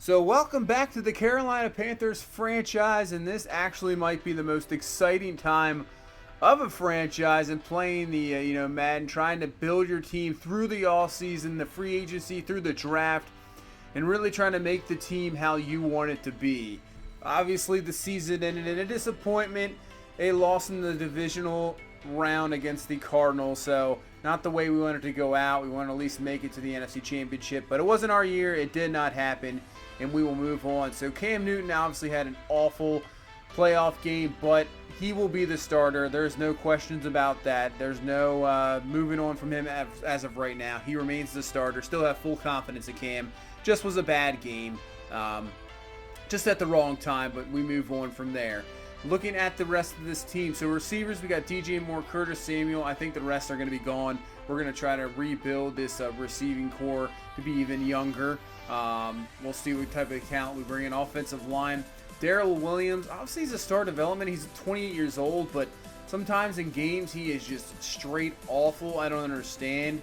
So welcome back to the Carolina Panthers franchise, and this actually might be the most exciting time of a franchise and playing the Madden, trying to build your team through the offseason, the free agency, through the draft, and really trying to make the team how you want it to be. Obviously, the season ended in a disappointment, a loss in the divisional round against the Cardinals, so not the way we wanted to go out. We wanted to at least make it to the NFC Championship, but it wasn't our year. It did not happen, and we will move on. So Cam Newton obviously had an awful playoff game, but he will be the starter. There's no questions about that. There's no moving on from him as of right now. He remains the starter. Still have full confidence in Cam. Just was a bad game. Just at the wrong time, but we move on from there. Looking at the rest of this team, so receivers, we got DJ Moore, Curtis Samuel. I think the rest are going to be gone. We're going to try to rebuild this receiving core to be even younger. We'll see what type of talent we bring in. Offensive line, Darrell Williams. Obviously, he's a star development. He's 28 years old, but sometimes in games he is just straight awful. I don't understand.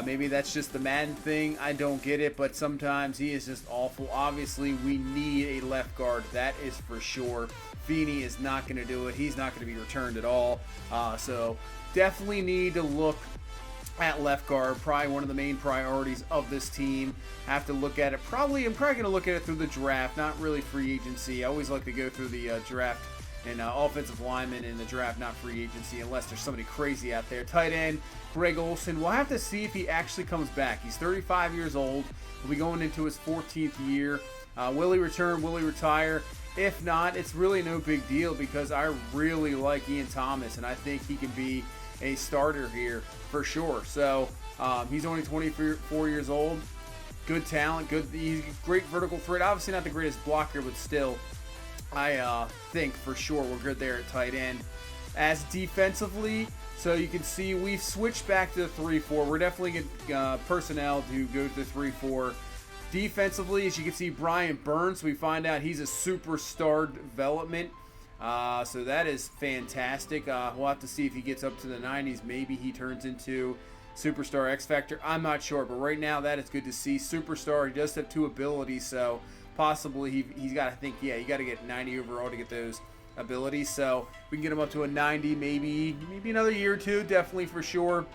Maybe that's just the Madden thing. I don't get it, but sometimes he is just awful. Obviously, we need a left guard. That is for sure. Feeney is not going to do it. He's not going to be returned at all. So definitely need to look at left guard. Probably one of the main priorities of this team. Have to look at it. I'm probably going to look at it through the draft, not really free agency. I always like to go through the draft and offensive lineman in the draft, not free agency, unless there's somebody crazy out there. Tight end, Greg Olsen. We'll have to see if he actually comes back. He's 35 years old. He'll be going into his 14th year. Will he return? Will he retire? If not, it's really no big deal because I really like Ian Thomas, and I think he can be a starter here for sure. So he's only 24 years old. Good talent. He's a great vertical threat. Obviously not the greatest blocker, but still, I think for sure we're good there at tight end. As defensively, so you can see we've switched back to the 3-4. We're definitely getting personnel to go to the 3-4. Defensively, as you can see, Brian Burns, we find out he's a superstar development. So that is fantastic. We'll have to see if he gets up to the 90s. Maybe he turns into superstar X Factor. I'm not sure, but right now that is good to see. Superstar, he does have 2 abilities, so possibly he's got to think, yeah, you got to get 90 overall to get those abilities. So we can get him up to a 90, maybe another year or 2, definitely for sure.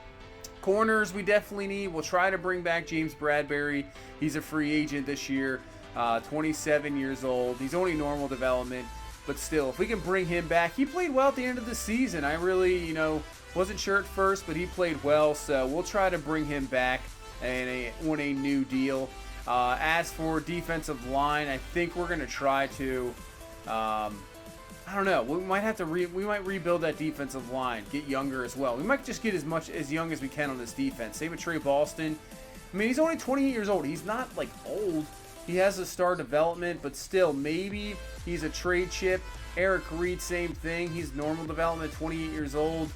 Corners, we definitely need. We'll try to bring back James Bradbury. He's a free agent this year, 27 years old. He's only normal development, but still, if we can bring him back. He played well at the end of the season. I really, wasn't sure at first, but he played well, so we'll try to bring him back on a new deal. As for defensive line, I think we're going to try to, I don't know. We might have to we might rebuild that defensive line, get younger as well. We might just get as young as we can on this defense. Same with Trey Boston. I mean, he's only 28 years old. He's not like old. He has a star development, but still, maybe he's a trade chip. Eric Reed, same thing. He's normal development, 28 years old.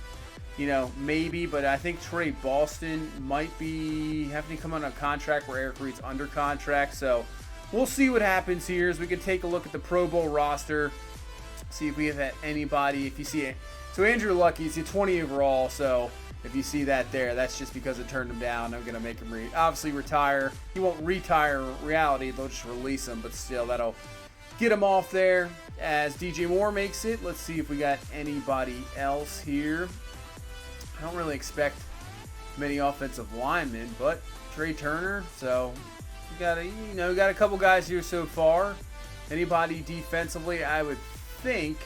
Maybe, but I think Trey Boston might be having to come on a contract where Eric Reed's under contract. So we'll see what happens here. As we can take a look at the Pro Bowl roster. See if we have anybody. If you see it, so Andrew Luck, he's a 20 overall. So if you see that there, that's just because I turned him down. I'm gonna make him obviously retire. He won't retire in reality. They'll just release him, but still that'll get him off there. As DJ Moore makes it, let's see if we got anybody else here. I don't really expect many offensive linemen, but Trey Turner. So we got a couple guys here so far. Anybody defensively, I would think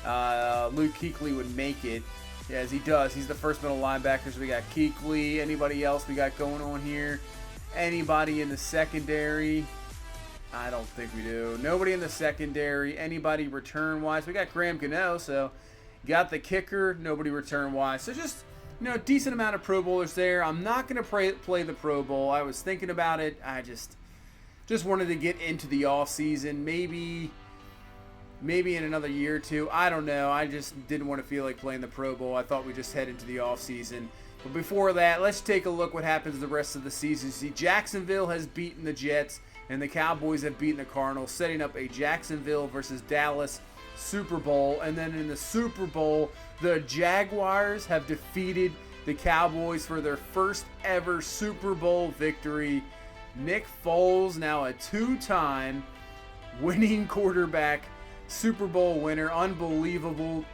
Luke Kuechly would make it, as he does. He's the first middle linebacker, so we got Kuechly. Anybody else we got going on here? Anybody in the secondary? I don't think we do. Nobody in the secondary. Anybody return-wise? We got Graham Gano, so got the kicker. Nobody return-wise. So just, decent amount of Pro Bowlers there. I'm not going to play the Pro Bowl. I was thinking about it. I just wanted to get into the offseason. Maybe in another year or 2. I don't know. I just didn't want to feel like playing the Pro Bowl. I thought we'd just head into the offseason. But before that, let's take a look what happens the rest of the season. See, Jacksonville has beaten the Jets, and the Cowboys have beaten the Cardinals, setting up a Jacksonville versus Dallas Super Bowl. And then in the Super Bowl, the Jaguars have defeated the Cowboys for their first ever Super Bowl victory. Nick Foles, now a two-time winning quarterback, Super Bowl winner, unbelievable.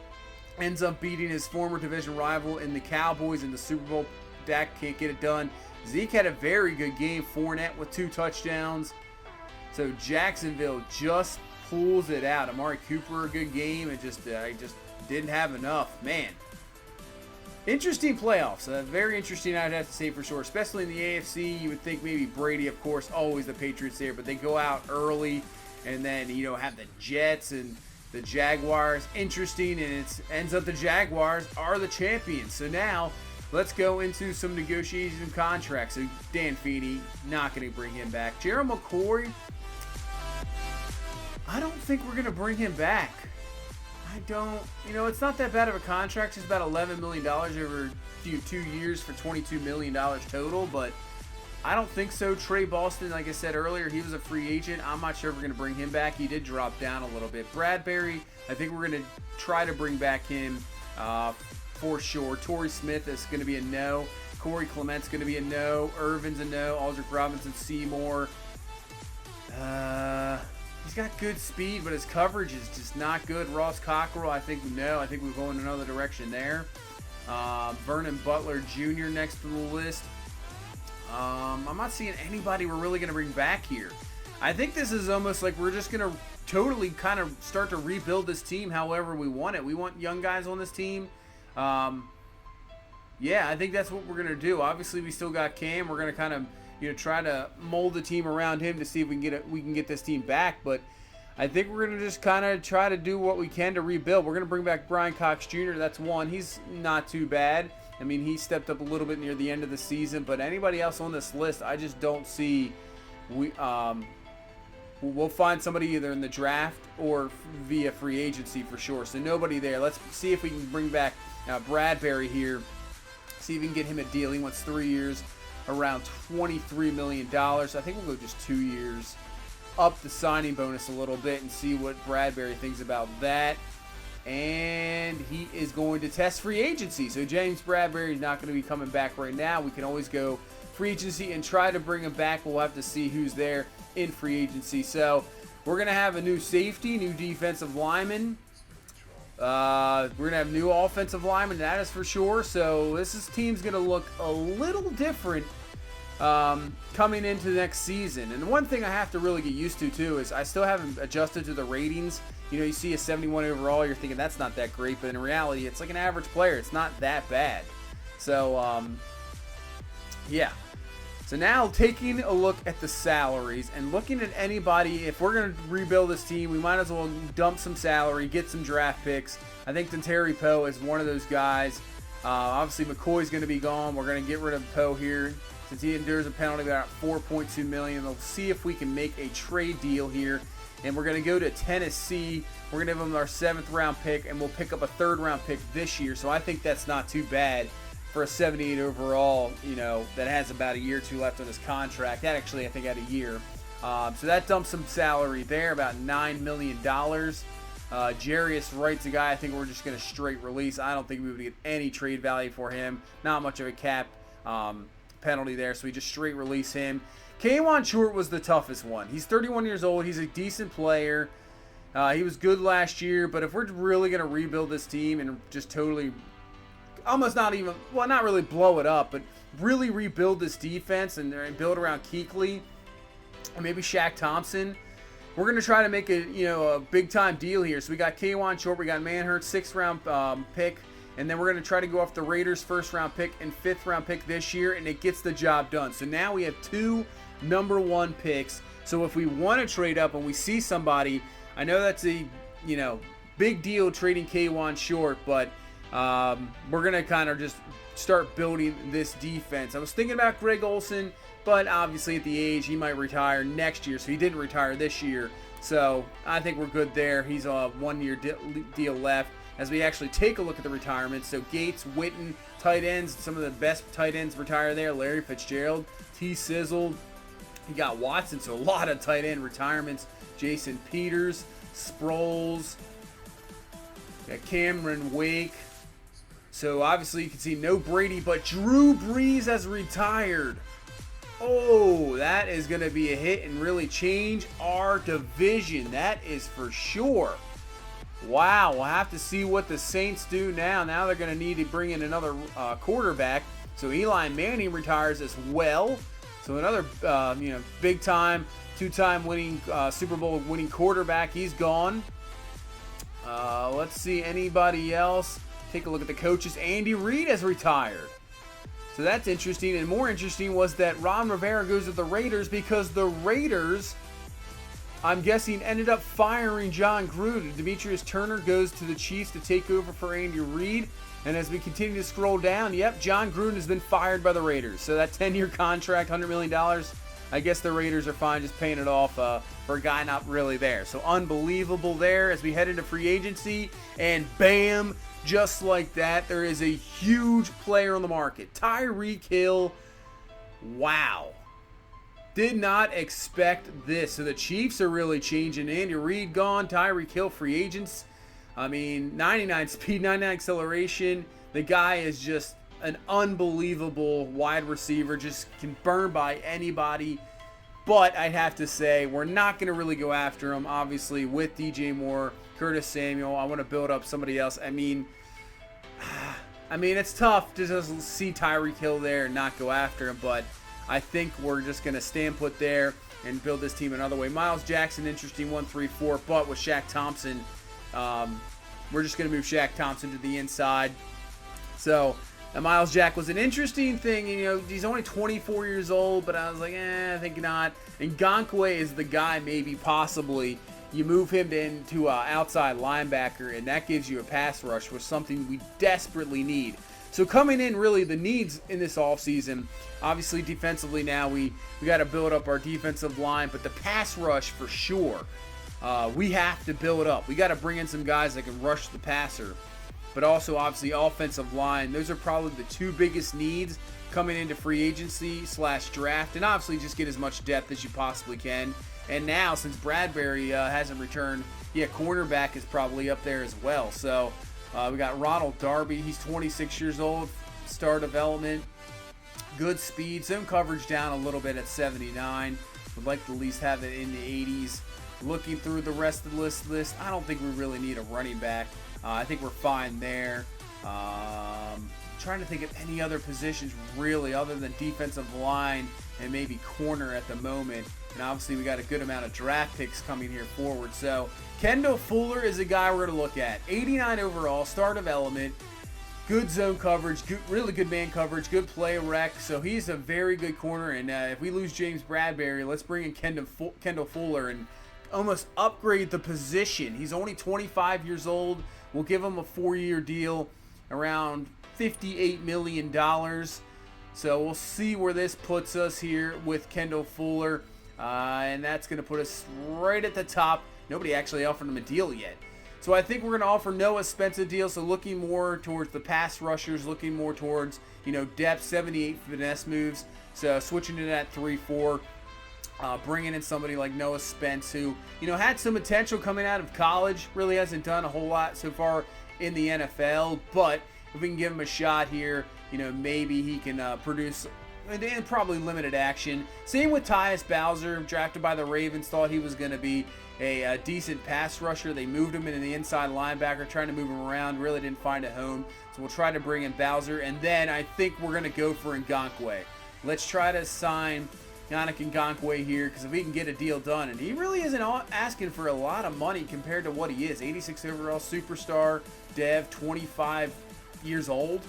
Ends up beating his former division rival in the Cowboys in the Super Bowl. Dak can't get it done. Zeke had a very good game. Fournette with 2 touchdowns. So Jacksonville just pulls it out. Amari Cooper, a good game. It just didn't have enough. Man. Interesting playoffs. Very interesting, I'd have to say for sure. Especially in the AFC. You would think maybe Brady, of course, always the Patriots there. But they go out early and then, have the Jets and the Jaguars. Interesting. And it ends up the Jaguars are the champions. So now let's go into some negotiation contracts. So Dan Feeney, not going to bring him back. Gerald McCoy, I don't think we're going to bring him back. I don't, it's not that bad of a contract. It's about $11 million over 2 years for $22 million total, but I don't think so. Trey Boston, like I said earlier, he was a free agent. I'm not sure if we're going to bring him back. He did drop down a little bit. Bradbury, I think we're going to try to bring back him for sure. Torrey Smith is going to be a no. Corey Clement's going to be a no. Irvin's a no. Aldrick Robinson, Seymour. He's got good speed, but his coverage is just not good. Ross Cockrell, I think no. I think we're going another direction there. Vernon Butler Jr. next to the list. I'm not seeing anybody we're really going to bring back here. I think this is almost like we're just going to totally kind of start to rebuild this team however we want it. We want young guys on this team. Yeah, I think that's what we're going to do. Obviously, we still got Cam. We're going to kind of try to mold the team around him to see if we can get this team back. But I think we're going to just kind of try to do what we can to rebuild. We're going to bring back Brian Cox Jr. That's one. He's not too bad. I mean, he stepped up a little bit near the end of the season. But anybody else on this list, I just don't see. We'll find somebody either in the draft or via free agency for sure. So nobody there. Let's see if we can bring back Bradbury here. See if we can get him a deal. He wants 3 years, around $23 million. I think we'll go just 2 years. Up the signing bonus a little bit and see what Bradbury thinks about that. And he is going to test free agency. So James Bradbury is not going to be coming back right now. We can always go free agency and try to bring him back. We'll have to see who's there in free agency. So we're going to have a new safety, new defensive lineman. We're going to have new offensive lineman, that is for sure. So this team's going to look a little different coming into the next season. And the one thing I have to really get used to, too, is I still haven't adjusted to the ratings. You see a 71 overall, you're thinking that's not that great. But in reality, it's like an average player. It's not that bad. So, yeah. So now taking a look at the salaries and looking at anybody, if we're going to rebuild this team, we might as well dump some salary, get some draft picks. I think Terry Poe is one of those guys. Obviously, McCoy's going to be gone. We're going to get rid of Poe here since he endures a penalty of about $4.2 million. We'll see if we can make a trade deal here. And we're going to go to Tennessee. We're going to give them our 7th round pick, and we'll pick up a 3rd round pick this year. So I think that's not too bad for a 78 overall, that has about a year or two left on his contract. That actually, I think, had a year. So that dumps some salary there, about $9 million. Jarius Wright's a guy I think we're just going to straight release. I don't think we would get any trade value for him. Not much of a cap penalty there, so we just straight release him. K'Wan Short was the toughest one. He's 31 years old. He's a decent player. He was good last year, but if we're really going to rebuild this team and just totally almost not really blow it up, but really rebuild this defense and build around Kuechly and maybe Shaq Thompson, we're going to try to make a big-time deal here. So we got K'Wan Short, we got Manhurst, 6th round pick, and then we're going to try to go off the Raiders' 1st round pick and 5th round pick this year, and it gets the job done. So now we have 2 number 1 picks. So if we want to trade up and we see somebody, I know that's a big deal trading K'Wan Short, but we're going to kind of just start building this defense. I was thinking about Greg Olsen, but obviously at the age, he might retire next year, so he didn't retire this year. So I think we're good there. He's a 1-year deal left. As we actually take a look at the retirements, so Gates, Witten, tight ends, some of the best tight ends retire there. Larry Fitzgerald, T. Sizzle. You got Watson, so a lot of tight end retirements. Jason Peters, Sproles. Got Cameron Wake. So obviously you can see no Brady, but Drew Brees has retired. Oh, that is going to be a hit and really change our division. That is for sure. Wow, we'll have to see what the Saints do now. Now they're going to need to bring in another quarterback. So Eli Manning retires as well. So another, big time, two-time winning Super Bowl winning quarterback. He's gone. Let's see anybody else. Take a look at the coaches. Andy Reid has retired. So that's interesting. And more interesting was that Ron Rivera goes to the Raiders because the Raiders, I'm guessing, ended up firing John Gruden. Demetrius Turner goes to the Chiefs to take over for Andy Reid. And as we continue to scroll down, yep, John Gruden has been fired by the Raiders. So that 10-year contract, $100 million, I guess the Raiders are fine just paying it off for a guy not really there. So unbelievable there as we head into free agency. And bam, just like that, there is a huge player on the market. Tyreek Hill. Wow. Did not expect this. So the Chiefs are really changing. Andy Reid gone. Tyreek Hill free agents. I mean, 99 speed, 99 acceleration. The guy is just an unbelievable wide receiver. Just can burn by anybody. But I'd have to say, we're not going to really go after him. Obviously, with DJ Moore, Curtis Samuel, I want to build up somebody else. I mean, it's tough to just see Tyreek Hill there and not go after him. But I think we're just going to stand put there and build this team another way. Miles Jackson, interesting 1-3-4. But with Shaq Thompson, we're just going to move Shaq Thompson to the inside. So Miles Jack was an interesting thing. He's only 24 years old, but I was like, I think not. And Ngakoue is the guy, maybe, possibly. You move him into outside linebacker, and that gives you a pass rush, which is something we desperately need. So coming in, really, the needs in this offseason, obviously defensively now, we got to build up our defensive line, but the pass rush for sure. We have to build up. We got to bring in some guys that can rush the passer. But also, obviously, offensive line. Those are probably the two biggest needs coming into free agency / draft. And obviously, just get as much depth as you possibly can. And now, since Bradbury hasn't returned, cornerback is probably up there as well. So we got Ronald Darby. He's 26 years old. Star development. Good speed. Zone coverage down a little bit at 79. Would like to at least have it in the 80s. Looking through the rest of the list, I don't think we really need a running back. I think we're fine there. Trying to think of any other positions really other than defensive line and maybe corner at the moment. And obviously we got a good amount of draft picks coming here forward. So Kendall Fuller is a guy we're going to look at. 89 overall, star development, good zone coverage, really good man coverage, good play rec. So he's a very good corner. And if we lose James Bradbury, let's bring in Kendall Fuller and almost upgrade the position. He's only 25 years old. We'll give him a 4-year deal, around $58 million. So we'll see where this puts us here with Kendall Fuller. And that's going to put us right at the top. Nobody actually offered him a deal yet. So I think we're going to offer Noah Spence a deal. So looking more towards the pass rushers, looking more towards, depth, 78 finesse moves. So switching to that 3-4. Bringing in somebody like Noah Spence, who, had some potential coming out of college. Really hasn't done a whole lot so far in the NFL. But if we can give him a shot here, maybe he can produce and probably limited action. Same with Tyus Bowser, drafted by the Ravens. Thought he was going to be a decent pass rusher. They moved him into the inside linebacker, trying to move him around. Really didn't find a home. So we'll try to bring in Bowser. And then I think we're going to go for Ngakoue. Let's try to sign Yannick Ngakoue here, because if we can get a deal done, and he really isn't asking for a lot of money compared to what he is. 86 overall, superstar, dev, 25 years old.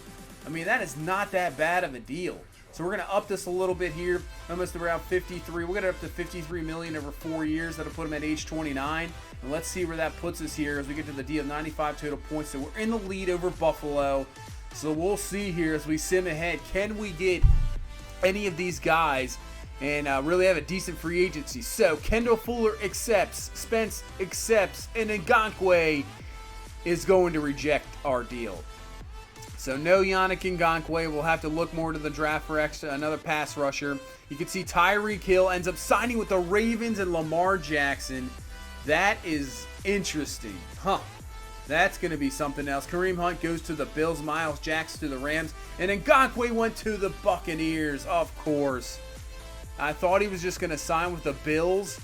I mean, that is not that bad of a deal. So we're going to up this a little bit here, almost around 53. We'll get it up to $53 million over 4 years. That'll put him at age 29. And let's see where that puts us here as we get to the deal. 95 total points. So we're in the lead over Buffalo. So we'll see here as we sim ahead. Can we get any of these guys and really have a decent free agency? So Kendall Fuller accepts, Spence accepts, and Ngakoue is going to reject our deal. So no Yannick Ngakoue. We'll have to look more to the draft for another pass rusher. You can see Tyreek Hill ends up signing with the Ravens and Lamar Jackson. That is interesting. That's going to be something else. Kareem Hunt goes to the Bills. Miles Jackson to the Rams. And Ngakoue went to the Buccaneers, of course. I thought he was just going to sign with the Bills,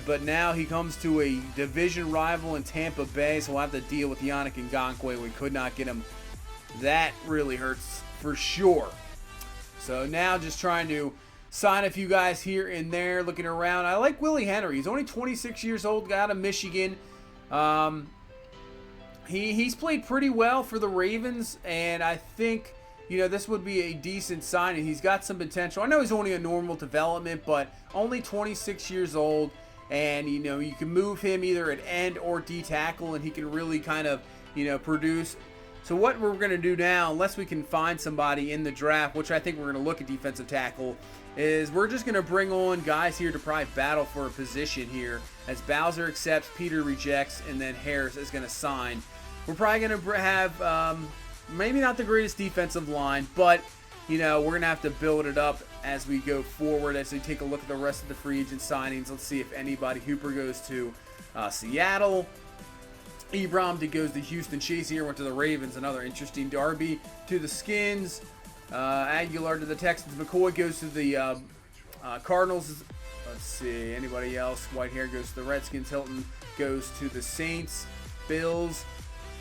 but now he comes to a division rival in Tampa Bay, so we'll have to deal with Yannick Ngakoue. We could not get him. That really hurts for sure. So now just trying to sign a few guys here and there, looking around. I like Willie Henry. He's only 26 years old, got out of Michigan. He's played pretty well for the Ravens, and I think, you know, this would be a decent signing. He's got some potential. I know he's only a normal development, but only 26 years old, and, you know, you can move him either at end or D tackle, and he can really kind of, you know, produce. So what we're going to do now, unless we can find somebody in the draft, which I think we're going to look at defensive tackle, is we're just going to bring on guys here to probably battle for a position here, as Bowser accepts, Peter rejects, and then Harris is going to sign. We're probably going to have maybe not the greatest defensive line, but, you know, we're going to have to build it up as we go forward, as we take a look at the rest of the free agent signings. Let's see if anybody. Hooper goes to Seattle. Ebron goes to Houston. Chase here went to the Ravens. Another interesting. Darby to the Skins. Aguilar to the Texans. McCoy goes to the Cardinals. Let's see. Anybody else? Whitehair goes to the Redskins. Hilton goes to the Saints. Bills.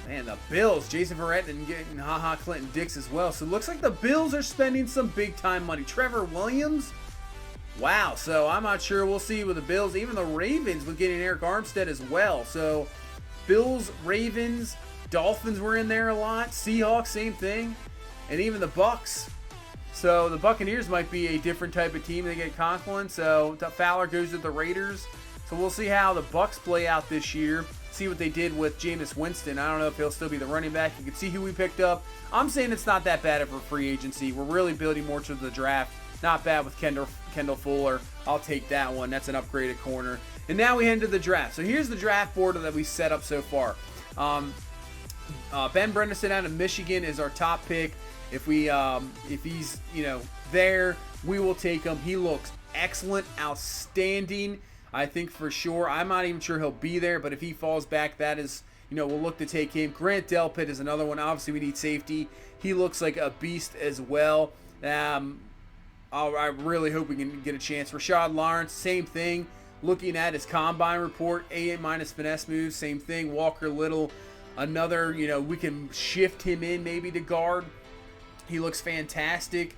Man, the Bills. Jason Verrett and getting Clinton Dix as well. So it looks like the Bills are spending some big-time money. Trevor Williams. Wow. So I'm not sure. We'll see with the Bills. Even the Ravens with getting Eric Armstead as well. So Bills, Ravens, Dolphins were in there a lot. Seahawks, same thing. And even the Bucks. So the Buccaneers might be a different type of team. They get Conklin. So Fowler goes to the Raiders. So we'll see how the Bucks play out this year. See what they did with Jameis Winston. I don't know if he'll still be the running back. You can see who we picked up. I'm saying it's not that bad for free agency. We're really building more to the draft. Not bad with Kendall Fuller. I'll take that one. That's an upgraded corner. And now we head into the draft. So here's the draft board that we set up so far. Ben Bredesen out of Michigan is our top pick. If he's, you know, there, we will take him. He looks excellent, outstanding. I think for sure. I'm not even sure he'll be there, but if he falls back, that is, you know, we'll look to take him. Grant Delpit is another one. Obviously, we need safety. He looks like a beast as well. I really hope we can get a chance. Rashad Lawrence, same thing. Looking at his combine report, A- finesse moves, same thing. Walker Little, another, you know, we can shift him in maybe to guard. He looks fantastic.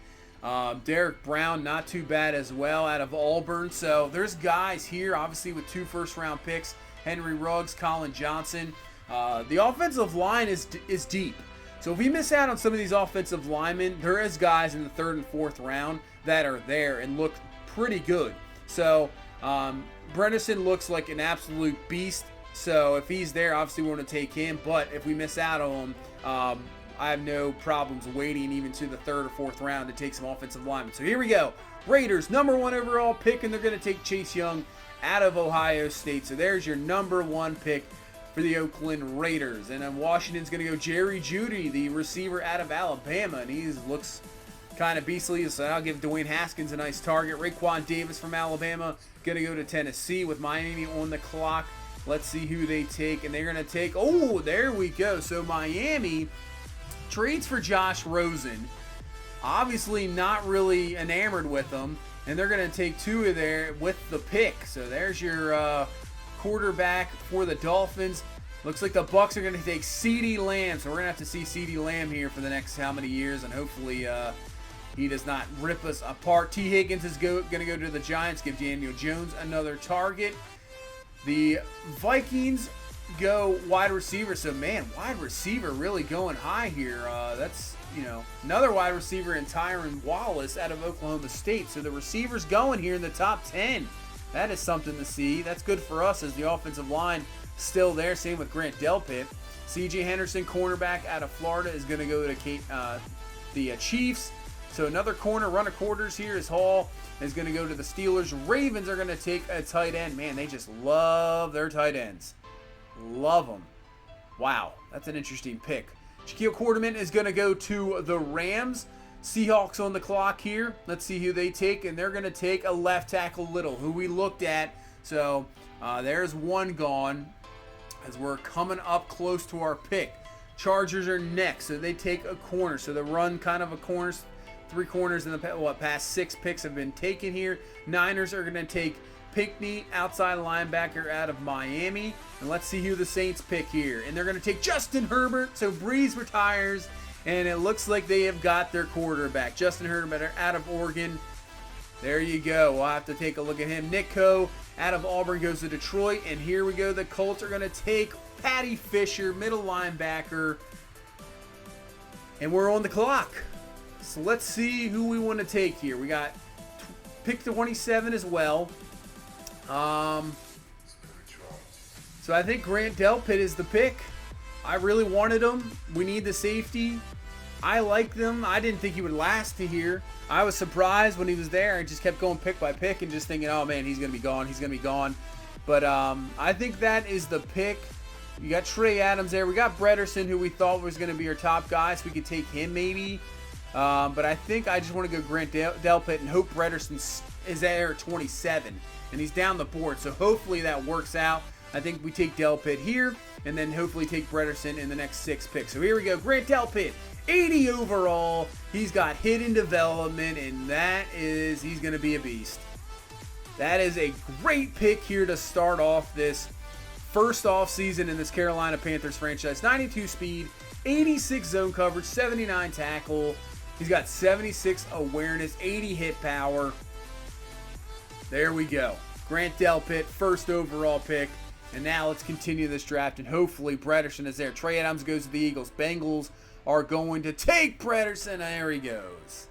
Derek Brown, not too bad as well, out of Auburn. So there's guys here, obviously, with 2 first-round picks. Henry Ruggs, Colin Johnson. The offensive line is deep. So if we miss out on some of these offensive linemen, there is guys in the 3rd and 4th round that are there and look pretty good. So Bredesen looks like an absolute beast. So if he's there, obviously we want to take him. But if we miss out on him, I have no problems waiting even to the 3rd or 4th round to take some offensive linemen. So here we go. Raiders, number 1 overall pick, and they're going to take Chase Young out of Ohio State. So there's your number 1 pick for the Oakland Raiders. And then Washington's going to go Jerry Jeudy, the receiver out of Alabama. And he looks kind of beastly, so I'll give Dwayne Haskins a nice target. Raekwon Davis from Alabama going to go to Tennessee with Miami on the clock. Let's see who they take. And they're going to take, oh, there we go. So Miami trades for Josh Rosen. Obviously not really enamored with them. And they're going to take 2 of there with the pick. So there's your quarterback for the Dolphins. Looks like the Bucs are going to take CeeDee Lamb. So we're going to have to see CeeDee Lamb here for the next how many years. And hopefully he does not rip us apart. T. Higgins is going to go to the Giants. Give Daniel Jones another target. The Vikings go wide receiver. So, man, wide receiver really going high here. That's, you know, another wide receiver in Tyron Wallace out of Oklahoma State. So the receivers going here in the top 10. That is something to see. That's good for us as the offensive line still there. Same with Grant Delpit. C.J. Henderson, cornerback out of Florida, is going to go to the Chiefs. So another corner, runner quarters here is Hall, is going to go to the Steelers. Ravens are going to take a tight end. Man, they just love their tight ends. Love them. Wow, that's an interesting pick. Shaquille Quarterman is going to go to the Rams. Seahawks on the clock here. Let's see who they take, and they're going to take a left tackle Little, who we looked at. So there's one gone as we're coming up close to our pick. Chargers are next, so they take a corner. So they run kind of a corner Three corners in the past 6 picks have been taken here. Niners are going to take Pinkney, outside linebacker out of Miami. And let's see who the Saints pick here. And they're going to take Justin Herbert. So Breeze retires. And it looks like they have got their quarterback. Justin Herbert out of Oregon. There you go. We'll have to take a look at him. Nick Coe out of Auburn goes to Detroit. And here we go. The Colts are going to take Patty Fisher, middle linebacker. And we're on the clock. So let's see who we want to take here. We got pick 27 as well. So I think Grant Delpit is the pick. I really wanted him. We need the safety. I like them. I didn't think he would last to here. I was surprised when he was there and just kept going pick by pick and just thinking, oh man, he's going to be gone. He's going to be gone. But I think that is the pick. You got Trey Adams there. We got Brederson, who we thought was going to be our top guy, so we could take him maybe. But I think I just want to go Grant Delpit and hope Brederson is there at 27. And he's down the board, so hopefully that works out. I think we take Delpit here, and then hopefully take Brederson in the next 6 picks. So here we go. Grant Delpit, 80 overall. He's got hidden development, and he's going to be a beast. That is a great pick here to start off this first offseason in this Carolina Panthers franchise. 92 speed, 86 zone coverage, 79 tackle. He's got 76 awareness, 80 hit power. There we go. Grant Delpit, first overall pick. And now let's continue this draft, and hopefully Brederson is there. Trey Adams goes to the Eagles. Bengals are going to take Brederson. There he goes.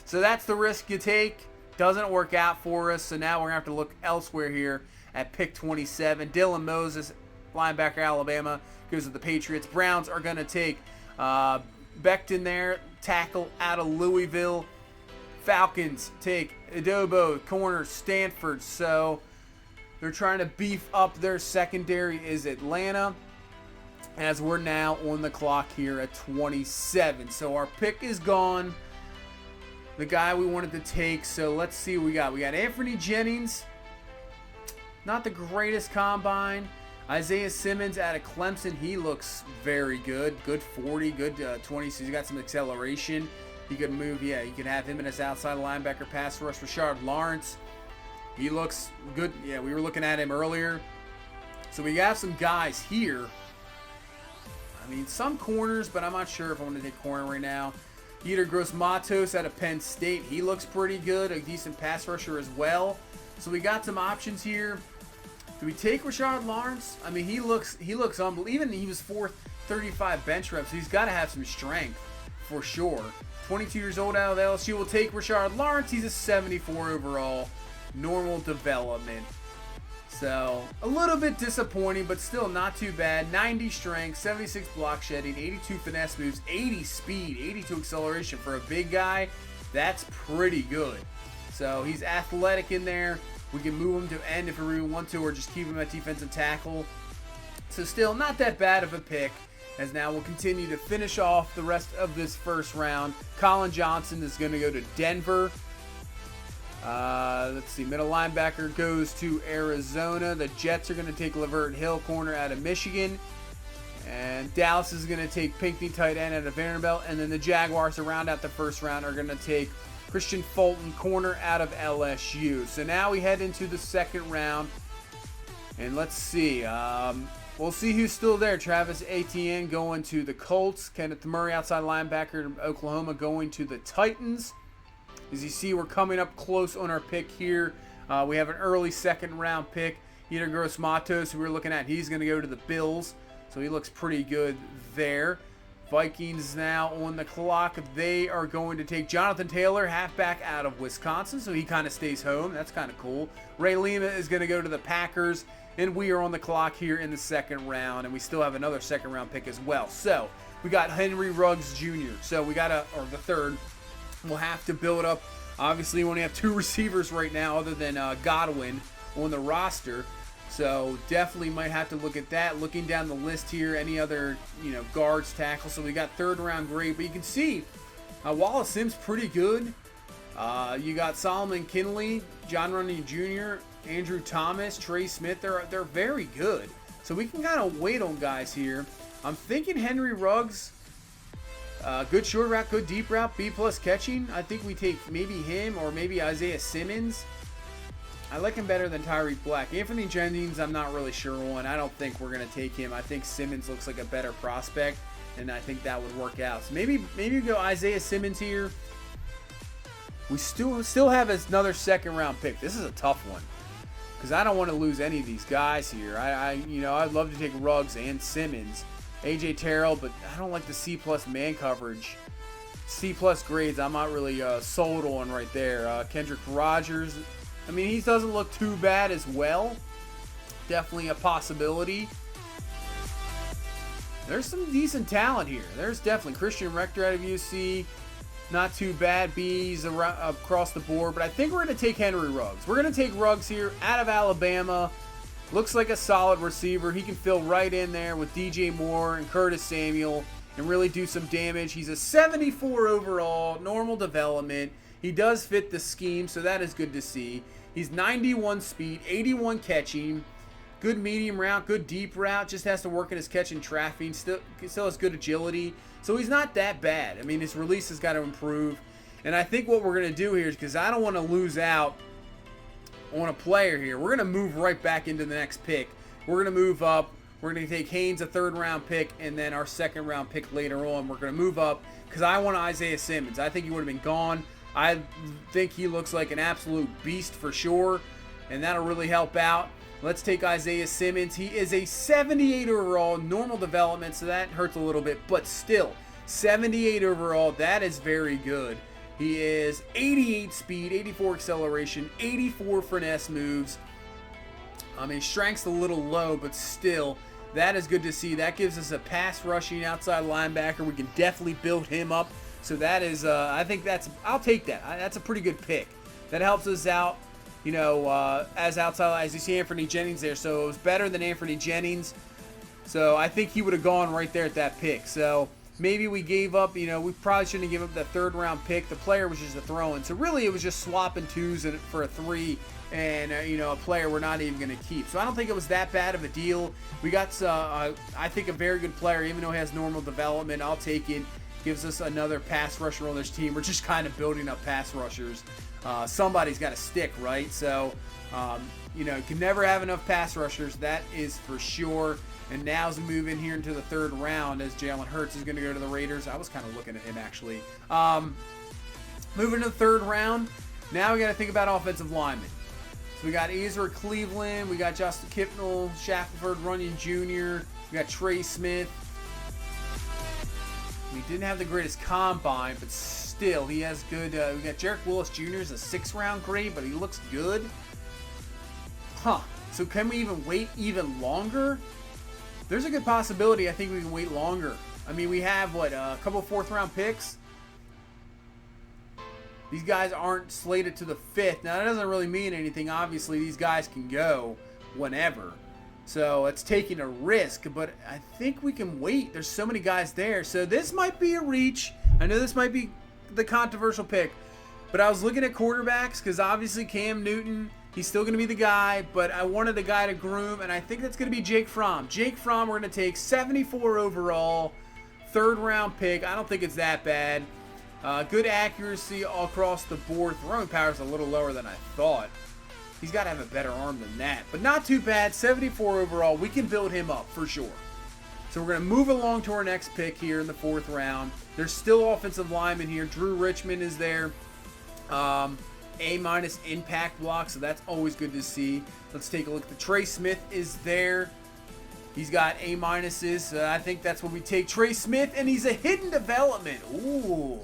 So that's the risk you take. Doesn't work out for us, so now we're going to have to look elsewhere here at pick 27. Dylan Moses, linebacker, Alabama, goes to the Patriots. Browns are going to take Becton there, tackle out of Louisville. Falcons take Adobo, corner, Stanford. So they're trying to beef up their secondary is Atlanta, as we're now on the clock here at 27. So our pick is gone. The guy we wanted to take. So let's see what we got. We got Anthony Jennings. Not the greatest combine. Isaiah Simmons out of Clemson. He looks very good. Good 40, good 20. So he's got some acceleration. He could move. Yeah, you could have him in his outside linebacker pass rush. Rashard Lawrence. He looks good. Yeah, we were looking at him earlier. So we got some guys here. I mean, some corners, but I'm not sure if I want to take corner right now. Yetur Gross-Matos out of Penn State. He looks pretty good. A decent pass rusher as well. So we got some options here. Do we take Rashard Lawrence? I mean, he looks unbelievable. Even he was 435 bench reps. So he's got to have some strength for sure. 22 years old out of LSU. We'll take Rashard Lawrence. He's a 74 overall. Normal development. So a little bit disappointing, but still not too bad. 90 strength, 76 block shedding, 82 finesse moves, 80 speed, 82 acceleration for a big guy. That's pretty good. So he's athletic in there. We can move him to end if we really want to, or just keep him at defensive tackle. So still not that bad of a pick, as now we'll continue to finish off the rest of this first round. Colin Johnson is going to go to Denver. Let's see. Middle linebacker goes to Arizona. The Jets are going to take Lavert Hill, corner out of Michigan. And Dallas is going to take Pinkney, tight end out of Vanderbilt. And then the Jaguars, to round out the first round, are going to take Christian Fulton, corner out of LSU. So now we head into the second round. And let's see. We'll see who's still there. Travis Etienne going to the Colts. Kenneth Murray, outside linebacker, Oklahoma, going to the Titans. As you see, we're coming up close on our pick here. We have an early second round pick. Yetur Gross-Matos, who we're looking at, he's going to go to the Bills. So he looks pretty good there. Vikings now on the clock. They are going to take Jonathan Taylor, halfback out of Wisconsin. So he kind of stays home. That's kind of cool. Ray Lima is going to go to the Packers. And we are on the clock here in the second round. And we still have another second round pick as well. So we got Henry Ruggs Jr. So we got or the third. We'll have to build up. Obviously, we only have 2 receivers right now other than Godwin on the roster. So definitely might have to look at that. Looking down the list here, any other guards, tackles. So we got third round grade. But you can see Wallace Sims pretty good. You got Solomon Kinley, John Runyon Jr., Andrew Thomas, Trey Smith. They're very good. So we can kind of wait on guys here. I'm thinking Henry Ruggs. Good short route, good deep route, B+ catching. I think we take maybe him or maybe Isaiah Simmons. I like him better than Tyreek Black. Anthony Jennings, I'm not really sure on. I don't think we're going to take him. I think Simmons looks like a better prospect, and I think that would work out. So maybe we go Isaiah Simmons here. We still have another second-round pick. This is a tough one because I don't want to lose any of these guys here. I'd love to take Ruggs and Simmons. AJ Terrell, but I don't like the C+ man coverage. C+ grades, I'm not really sold on right there. Kendrick Rogers, I mean, he doesn't look too bad as well. Definitely a possibility. There's some decent talent here. There's definitely Christian Rector out of UC. Not too bad. B's across the board. But I think we're going to take Henry Ruggs. We're going to take Ruggs here out of Alabama. Looks like a solid receiver. He can fill right in there with DJ Moore and Curtis Samuel and really do some damage. He's a 74 overall, normal development. He does fit the scheme, so that is good to see. He's 91 speed, 81 catching, good medium route, good deep route. Just has to work in his catch and tracking. Still has good agility, so he's not that bad. I mean, his release has got to improve. And I think what we're going to do here is, because I don't want to lose out on a player here, we're going to move right back into the next pick. We're going to move up. We're going to take Haynes, a third-round pick, and then our second-round pick later on. We're going to move up because I want Isaiah Simmons. I think he would have been gone. I think he looks like an absolute beast for sure, and that'll really help out. Let's take Isaiah Simmons. He is a 78 overall, normal development, so that hurts a little bit, but still, 78 overall, that is very good. He is 88 speed, 84 acceleration, 84 finesse moves. I mean, strength's a little low, but still, that is good to see. That gives us a pass rushing outside linebacker. We can definitely build him up. So that is, I think I'll take that. That's a pretty good pick. That helps us out, as outside, as you see Anthony Jennings there. So it was better than Anthony Jennings. So I think he would have gone right there at that pick. So maybe we gave up, we probably shouldn't have given up that third-round pick. The player was just a throw-in. So really it was just swapping twos for a three and, a player we're not even going to keep. So I don't think it was that bad of a deal. We got, I think, a very good player, even though he has normal development. I'll take it. Gives us another pass rusher on this team. We're just kind of building up pass rushers. Somebody's got to stick, right? So, you can never have enough pass rushers. That is for sure. And now as we move in here into the third round, as Jalen Hurts is going to go to the Raiders. I was kind of looking at him, actually. Moving to the third round, now we got to think about offensive linemen. So we got Ezra Cleveland. We got Justin Kipnell, Shackelford Runyon Jr. We got Trey Smith. He didn't have the greatest combine, but still, he has good. We got Jarek Willis Jr. is a 6th-round grade, but he looks good. So can we even wait even longer? There's a good possibility. I think we can wait longer. I mean, we have, a couple of 4th-round picks? These guys aren't slated to the 5th. Now, that doesn't really mean anything. Obviously, these guys can go whenever. So it's taking a risk, but I think we can wait. There's so many guys there. So this might be a reach. I know this might be the controversial pick, but I was looking at quarterbacks because obviously Cam Newton, he's still going to be the guy, but I wanted a guy to groom, and I think that's going to be Jake Fromm. Jake Fromm, we're going to take 74 overall, 3rd-round pick. I don't think it's that bad. Good accuracy all across the board. Throwing power is a little lower than I thought. He's got to have a better arm than that. But not too bad. 74 overall. We can build him up for sure. So we're going to move along to our next pick here in the 4th round. There's still offensive linemen here. Drew Richmond is there. A- impact block, so that's always good to see. Let's take a look. The Trey Smith is there. He's got A-minuses. I think that's what we take. Trey Smith, and he's a hidden development. Ooh.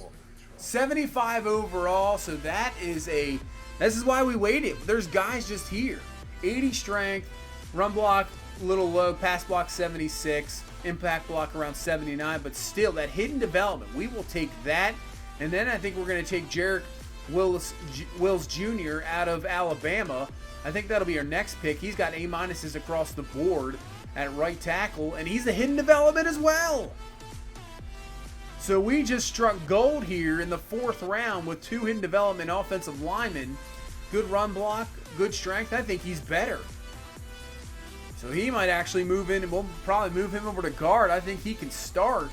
75 overall, so this is why we waited. There's guys just here. 80 strength, run block a little low, pass block 76, impact block around 79, but still that hidden development, we will take that. And then I think we're going to take Jarek Wills Jr. out of Alabama. I think that'll be our next pick. He's got A-minuses across the board at right tackle, and he's a hidden development as well. So we just struck gold here in the 4th round with 2 hidden development offensive linemen. Good run block, good strength. I think he's better. So he might actually move in, and we'll probably move him over to guard. I think he can start.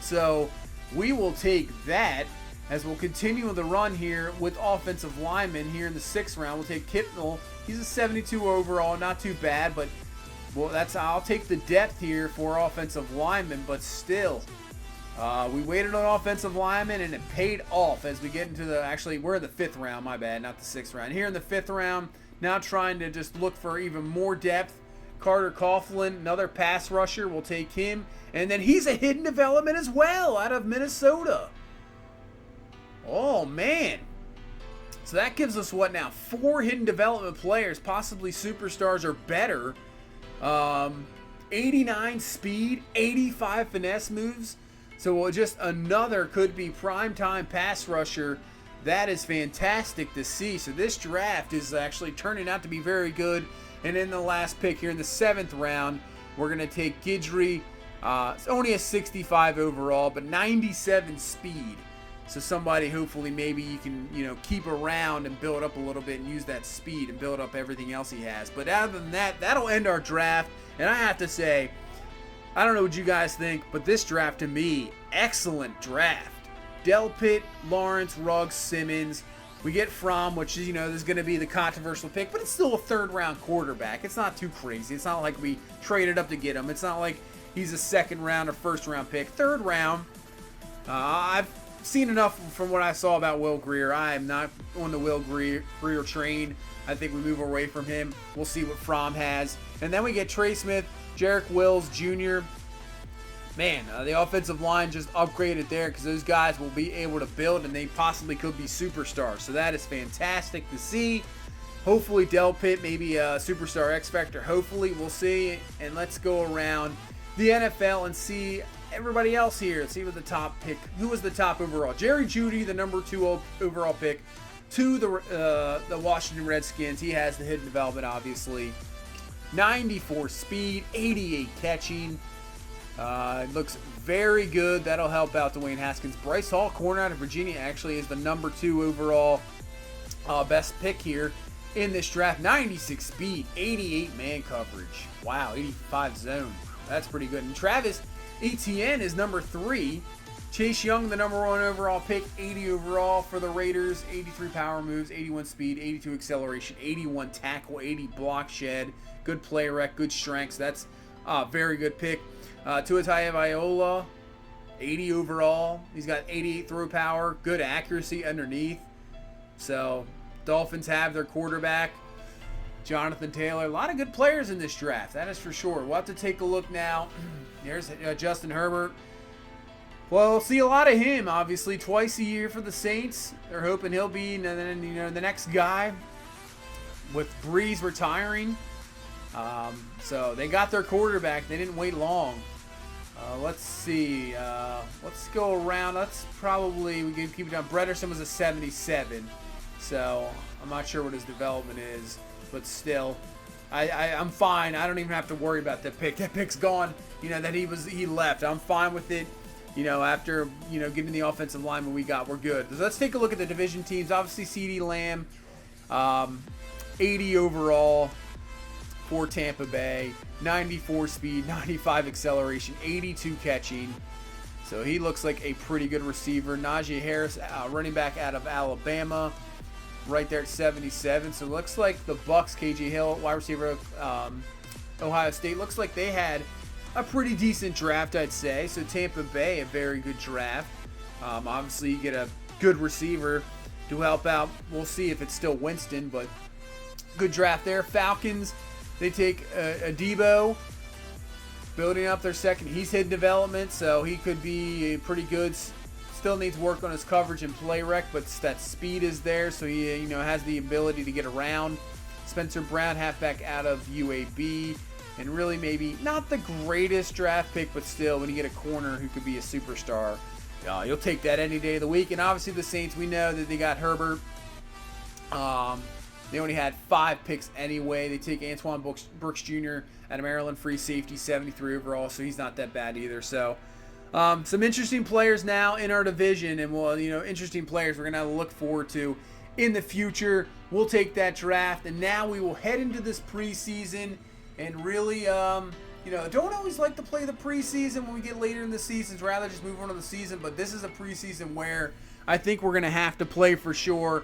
So we will take that as we'll continue the run here with offensive linemen here in the 6th round. We'll take Kipnell. He's a 72 overall, not too bad, but well, I'll take the depth here for offensive linemen, but still, we waited on offensive linemen and it paid off as we get into we're in the 5th round, my bad, not the 6th round. Here in the 5th round, now trying to just look for even more depth. Carter Coughlin, another pass rusher, we'll take him. And then he's a hidden development as well out of Minnesota. Oh, man. So that gives us what now? 4 hidden development players, possibly superstars or better. 89 speed, 85 finesse moves. So just another could be primetime pass rusher. That is fantastic to see. So this draft is actually turning out to be very good. And in the last pick here in the 7th round, we're going to take Guidry. It's only a 65 overall, but 97 speed. So somebody hopefully maybe you can, keep around and build up a little bit and use that speed and build up everything else he has. But other than that, that'll end our draft. And I have to say, I don't know what you guys think, but this draft to me, excellent draft. Delpit, Lawrence, Ruggs, Simmons. We get Fromm, which is, this is going to be the controversial pick, but it's still a 3rd round quarterback. It's not too crazy. It's not like we traded up to get him. It's not like he's a 2nd round or 1st round pick. 3rd round, I've seen enough from what I saw about Will Grier. I am not on the Will Grier train. I think we move away from him. We'll see what Fromm has. And then we get Trey Smith, Jarek Wills Jr. Man, the offensive line just upgraded there because those guys will be able to build and they possibly could be superstars. So that is fantastic to see. Hopefully Delpit, maybe a superstar X Factor. Hopefully, we'll see. And let's go around the NFL and see everybody else here. Let's see what the top pick. Who was the top overall? Jerry Jeudy, the number 2 overall pick to the Washington Redskins. He has the hidden development, obviously. 94 speed, 88 catching. It looks very good. That'll help out Dwayne Haskins. Bryce Hall, corner out of Virginia, actually is the number 2 overall best pick here in this draft. 96 speed, 88 man coverage. Wow, 85 zone. That's pretty good. And Travis Etienne is number 3. Chase Young, the number 1 overall pick, 80 overall for the Raiders. 83 power moves, 81 speed, 82 acceleration, 81 tackle, 80 block shed. Good play rec, good strengths. That's a very good pick. Tua Tagovailoa, 80 overall. He's got 88 throw power, good accuracy underneath. So Dolphins have their quarterback, Jonathan Taylor. A lot of good players in this draft, that is for sure. We'll have to take a look now. There's Justin Herbert. Well, we'll see a lot of him, obviously, twice a year for the Saints. They're hoping he'll be the next guy with Breeze retiring. So they got their quarterback. They didn't wait long. Let's see. Let's go around. We can keep it down. Bredesen was a 77. So I'm not sure what his development is. But still, I'm fine. I don't even have to worry about that pick. That pick's gone. That he left. I'm fine with it. After, giving the offensive lineman we got, we're good. So let's take a look at the division teams. Obviously, CeeDee Lamb, 80 overall for Tampa Bay, 94 speed, 95 acceleration, 82 catching. So he looks like a pretty good receiver. Najee Harris, running back out of Alabama, right there at 77. So it looks like the Bucs, KJ Hill, wide receiver, Ohio State, looks like they had a pretty decent draft, I'd say. So Tampa Bay, a very good draft. Obviously, you get a good receiver to help out. We'll see if it's still Winston, but good draft there. Falcons, they take a Debo, building up their second. He's hidden development, so he could be pretty good. Still needs work on his coverage and play rec, but that speed is there, so he has the ability to get around. Spencer Brown, halfback out of UAB. And really maybe not the greatest draft pick, but still, when you get a corner who could be a superstar, you'll take that any day of the week. And obviously the Saints, we know that they got Herbert. They only had 5 picks anyway. They take Antoine Brooks Jr. out of Maryland, free safety, 73 overall, so he's not that bad either. So some interesting players now in our division, and interesting players we're going to have to look forward to in the future. We'll take that draft, and now we will head into this preseason and really you know, don't always like to play the preseason when we get later in the seasons. Rather just move on to the season. But this is a preseason where I think we're going to have to play for sure,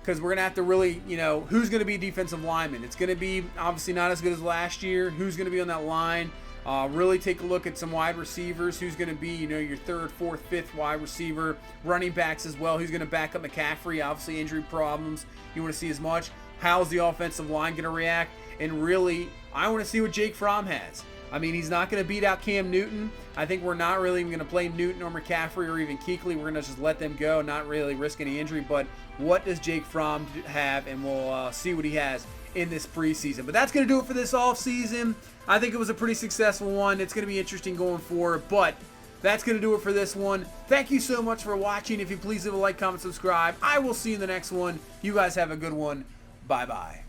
because we're going to have to really, you know, who's going to be defensive lineman. It's going to be obviously not as good as last year. Who's going to be on that line? Really take a look at some wide receivers. Who's going to be, you know, your third, fourth, fifth wide receiver. Running backs as well. Who's going to back up McCaffrey? Obviously injury problems. You want to see as much. How's the offensive line going to react? And really, I want to see what Jake Fromm has. I mean, he's not going to beat out Cam Newton. I think we're not really even going to play Newton or McCaffrey or even Kuechly. We're going to just let them go, not really risk any injury. But what does Jake Fromm have? And we'll see what he has in this preseason. But that's going to do it for this offseason. I think it was a pretty successful one. It's going to be interesting going forward. But that's going to do it for this one. Thank you so much for watching. If you please leave a like, comment, subscribe. I will see you in the next one. You guys have a good one. Bye-bye.